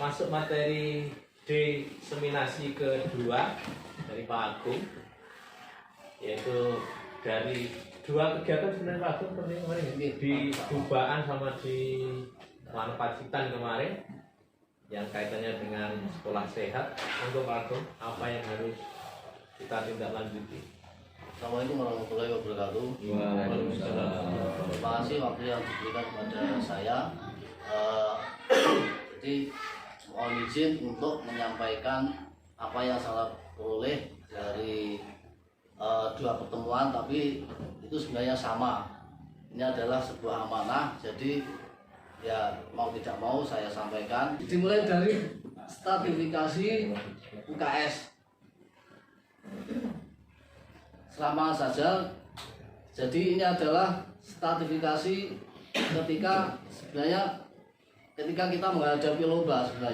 masuk materi diseminasi kedua dari Pak Agung, yaitu dari dua kegiatan sebenarnya Pak Agung kemarin di Dubaan sama di Pacitan kemarin yang kaitannya dengan sekolah sehat. Untuk Pak Agung, apa yang harus kita tindak lanjuti? Assalamualaikum warahmatullahi wabarakatuh. Terima kasih waktu yang diberikan kepada saya. Jadi mohon izin untuk menyampaikan apa yang saya peroleh dari dua pertemuan, tapi itu sebenarnya sama. Ini adalah sebuah amanah, jadi ya mau tidak mau saya sampaikan. Dimulai dari stratifikasi UKS. Selama saja, jadi ini adalah stratifikasi ketika kita menghadapi lomba ketika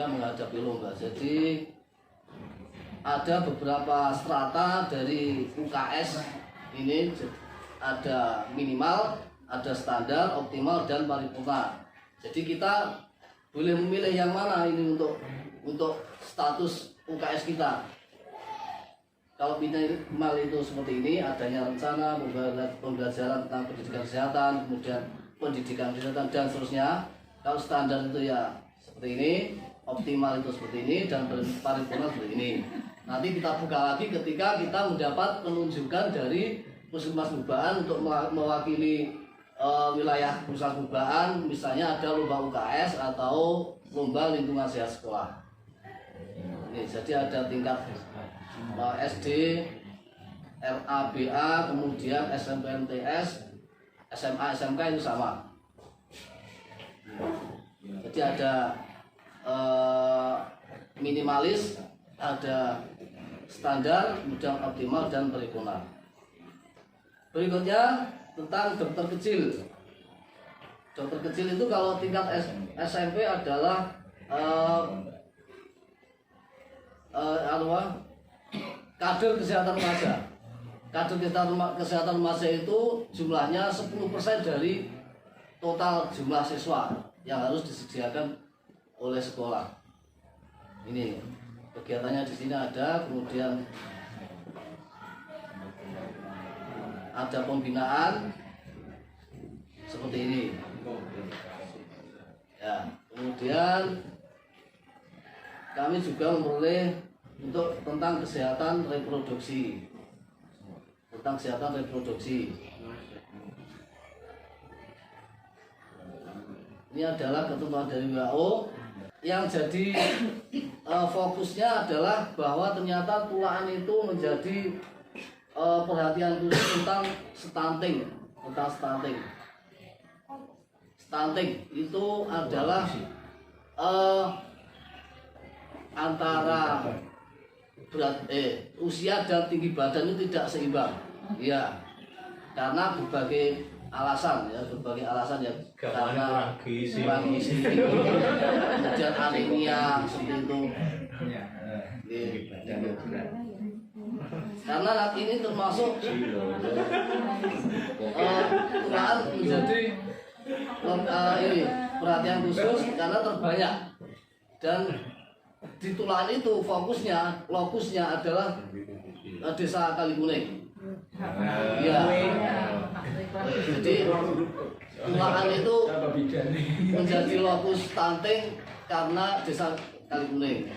menghadapi lomba. Jadi ada beberapa strata dari UKS ini, ada minimal, ada standar, optimal, dan paripurna. Jadi kita boleh memilih yang mana ini untuk status UKS kita. Kalau minimal itu seperti ini, adanya rencana pembelajaran tentang pendidikan kesehatan, kemudian pendidikan kesehatan dan seterusnya. Kalau standar itu ya seperti ini, optimal itu seperti ini, dan paripurna seperti ini. Nanti kita buka lagi ketika kita mendapat penunjukan dari Puskesmas Dubaan untuk mewakili wilayah Puskesmas Dubaan, misalnya ada lomba UKS atau lomba lingkungan sehat sekolah. Ini, jadi ada tingkat SD, RABA, kemudian SMPMTS, SMA, SMK itu sama. Jadi ada minimalis, ada standar, kemudian optimal, dan paripurna. Berikutnya tentang dokter kecil. Dokter kecil itu kalau tingkat SMP adalah kader kesehatan remaja. Kader kesehatan remaja itu jumlahnya 10% dari total jumlah siswa yang harus disediakan oleh sekolah. Ini kegiatannya di sini ada, kemudian ada pembinaan seperti ini. Ya, kemudian kami juga memperoleh untuk tentang kesehatan reproduksi. Ini adalah ketentuan dari WHO yang jadi fokusnya adalah bahwa ternyata tulaan itu menjadi perhatian khusus tentang stunting. Stunting itu adalah antara usia dan tinggi badan itu tidak seimbang. Ya, karena berbagai alasan ya, karena kurang gizi, kemudian anemia seperti itu. Karena ini termasuk tulaan menjadi ini perhatian khusus karena terbanyak, dan di tulaan itu lokusnya adalah desa Kalikuning. Ya, jadi tulaan itu menjadi lokus stunting karena desa Kalikuning.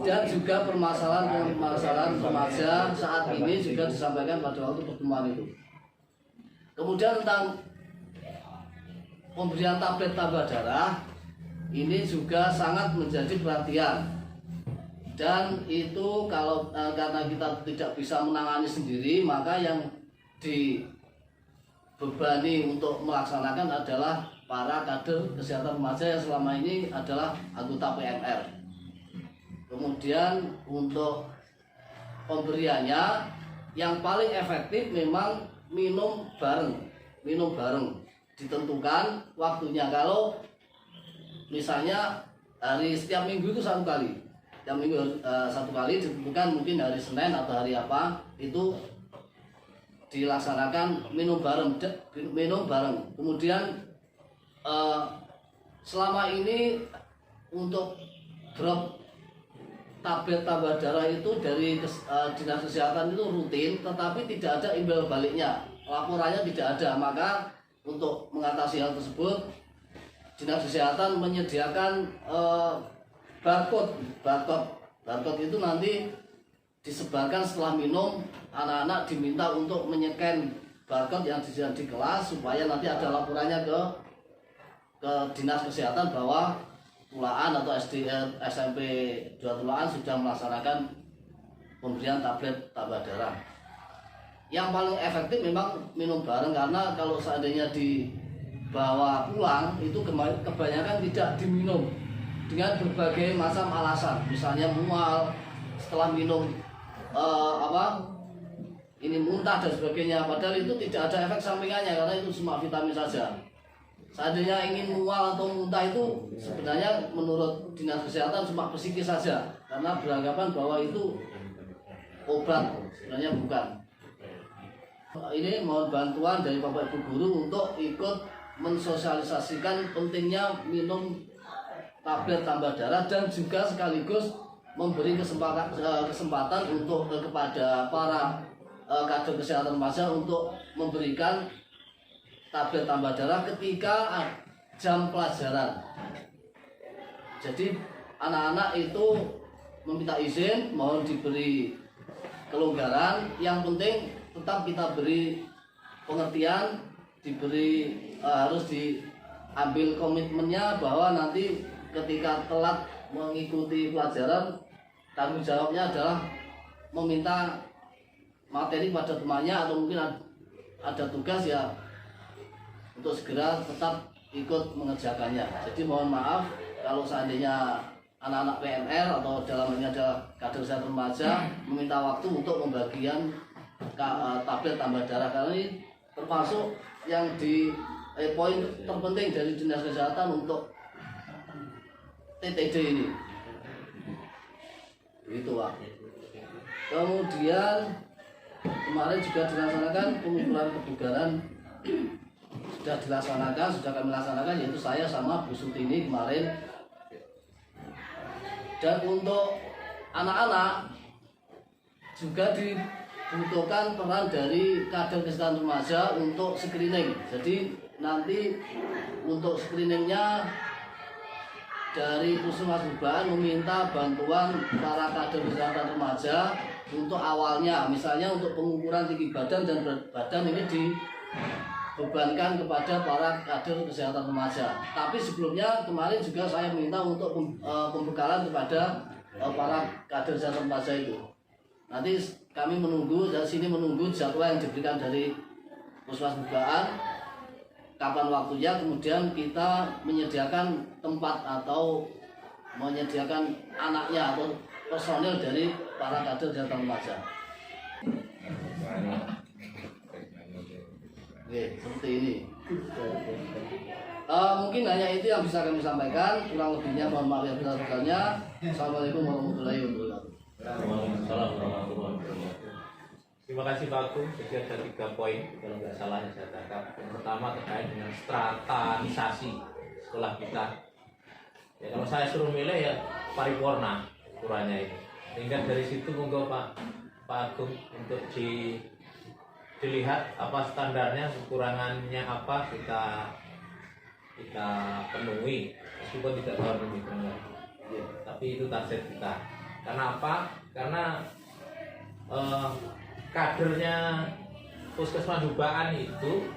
Dan juga permasalahan remaja saat ini juga disampaikan pada waktu pertemuan itu. Kemudian tentang pemberian tablet tambah darah, ini juga sangat menjadi perhatian. Dan itu kalau karena kita tidak bisa menangani sendiri, maka yang dibebani untuk melaksanakan adalah para kader kesehatan remaja yang selama ini adalah anggota PMR. Kemudian untuk pemberiannya yang paling efektif memang minum bareng, ditentukan waktunya. Kalau misalnya setiap minggu itu satu kali, satu kali ditentukan, mungkin hari Senin atau hari apa itu dilaksanakan minum bareng. Kemudian selama ini untuk drop tablet tambah darah itu dari dinas kesehatan itu rutin, tetapi tidak ada imbal baliknya, laporannya tidak ada. Maka untuk mengatasi hal tersebut, dinas kesehatan menyediakan barcode itu nanti disebarkan setelah minum. Anak-anak diminta untuk menyeken barcode yang disediakan di kelas supaya nanti ada laporannya ke dinas kesehatan bahwa Tulaan atau SMP 2 Tulaan sudah melaksanakan pemberian tablet tambah darah. Yang paling efektif memang minum bareng, karena kalau seandainya dibawa pulang itu kebanyakan tidak diminum dengan berbagai macam alasan, misalnya mual setelah minum, muntah dan sebagainya. Padahal itu tidak ada efek sampingannya karena itu cuma vitamin saja. Seandainya ingin mual atau muntah itu sebenarnya menurut dinas kesehatan cuma psikis saja, karena beranggapan bahwa itu obat, sebenarnya bukan. Ini mohon bantuan dari Bapak Ibu Guru untuk ikut mensosialisasikan pentingnya minum tablet tambah darah, dan juga sekaligus memberi kesempatan untuk kepada para kader kesehatan remaja untuk memberikan tablet tambah darah ketika jam pelajaran. Jadi anak-anak itu meminta izin, mohon diberi kelonggaran. Yang penting tetap kita beri pengertian, harus diambil komitmennya bahwa nanti ketika telat mengikuti pelajaran, tanggung jawabnya adalah meminta materi pada temannya, atau mungkin ada tugas ya untuk segera tetap ikut mengerjakannya. Jadi mohon maaf kalau seandainya anak-anak PNR atau dalam ini adalah kader kesehatan remaja meminta waktu untuk pembagian tablet tambah darah, karena ini termasuk yang poin terpenting dari dinas kesehatan untuk TTD ini. Begitu Pak. Kemudian kemarin juga dilaksanakan pengumpulan kebugaran, sudah kami laksanakan, yaitu saya sama Bu Sutini kemarin. Dan untuk anak-anak juga dibutuhkan peran dari kader kesehatan remaja untuk screening. Jadi nanti untuk screeningnya dari Puskesmas Bubahan meminta bantuan para kader kesehatan remaja untuk awalnya, misalnya untuk pengukuran tinggi badan dan berat badan ini dibebankan kepada para kader kesehatan remaja. Tapi sebelumnya kemarin juga saya minta untuk pembekalan kepada para kader kesehatan remaja itu. Nanti kami menunggu dari sini, menunggu jadwal yang diberikan dari Puskesmas Bubahan, kapan waktunya, kemudian kita menyediakan tempat atau menyediakan anaknya atau personil dari para kader kesehatan remaja. Oke, seperti ini. Mungkin hanya itu yang bisa kami sampaikan. Kurang lebihnya mohon maaf yang besar-besarnya. Assalamualaikum warahmatullahi wabarakatuh. Waalaikumsalam warahmatullahi wabarakatuh. Terima kasih Pak Agung. Jadi ada 3 poin kalau nggak salah yang saya tangkap. Yang pertama terkait dengan stratanisasi sekolah kita. Ya, kalau saya suruh milih ya paripurna ukurannya ini. Sehingga dari situ monggo Pak Agung untuk dilihat apa standarnya, kekurangannya apa kita penuhi, meskipun tidak terlalu demikian. Ya, tapi itu target kita. Karena apa? Karena kadernya Puskesmas Bubahan itu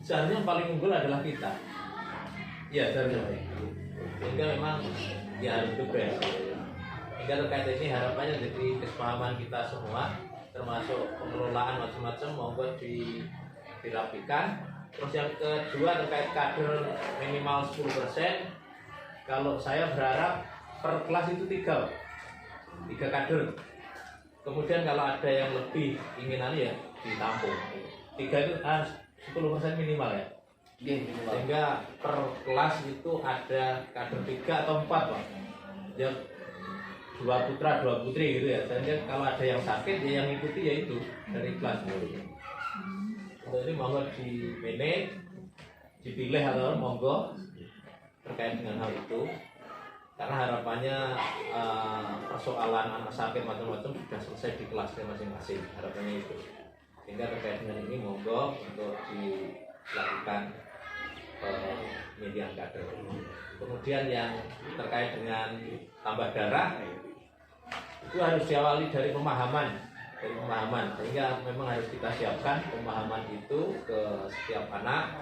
seharusnya yang paling unggul adalah kita. Ya, seharusnya. Sehingga memang ya harus progres. Sehingga terkait ini harapannya jadi kesepahaman kita semua, termasuk pengelolaan macam-macam monggo dirapikan. Terus yang kedua terkait kader minimal 10%. Kalau saya berharap per kelas itu 3 kader. Kemudian kalau ada yang lebih inginan ya ditampung. 3 itu harus 10% minimal ya. Sehingga per kelas itu ada kader 3 atau 4 Pak. Ya, dua putra dua putri gitu ya. Sehingga kalau ada yang sakit ya yang ikuti ya itu dari kelas. Untuk ini monggo di manage, dipilih atau monggo terkait dengan hal itu. Karena harapannya persoalan anak sakit macam-macam sudah selesai di kelasnya masing-masing, harapannya itu. Sehingga terkait dengan ini monggo untuk dilakukan median kader. Kemudian yang terkait dengan tambah darah itu harus diawali dari pemahaman, sehingga memang harus kita siapkan pemahaman itu ke setiap anak.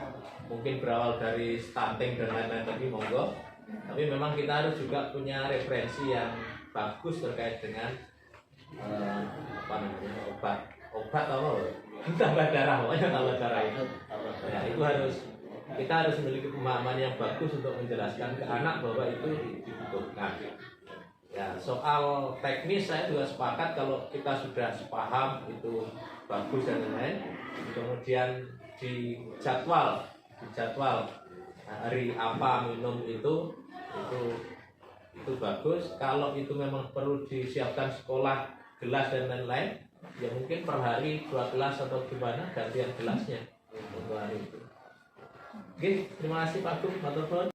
Mungkin berawal dari stunting dan lain-lain tadi monggo. Tapi memang kita harus juga punya referensi yang bagus terkait dengan obat apa tambah darah, pokoknya tambah darah itu. Ya, itu kita harus memiliki pemahaman yang bagus untuk menjelaskan ke anak bahwa itu dibutuhkan. Ya, soal teknis saya juga sepakat kalau kita sudah sepaham itu bagus dan lain-lain. Kemudian di jadwal hari apa minum itu bagus. Kalau itu memang perlu disiapkan sekolah gelas dan lain-lain, ya mungkin per hari 2 gelas atau gimana gantian gelasnya untuk hari itu. Oke, terima kasih Pak Gub, matur nuwun.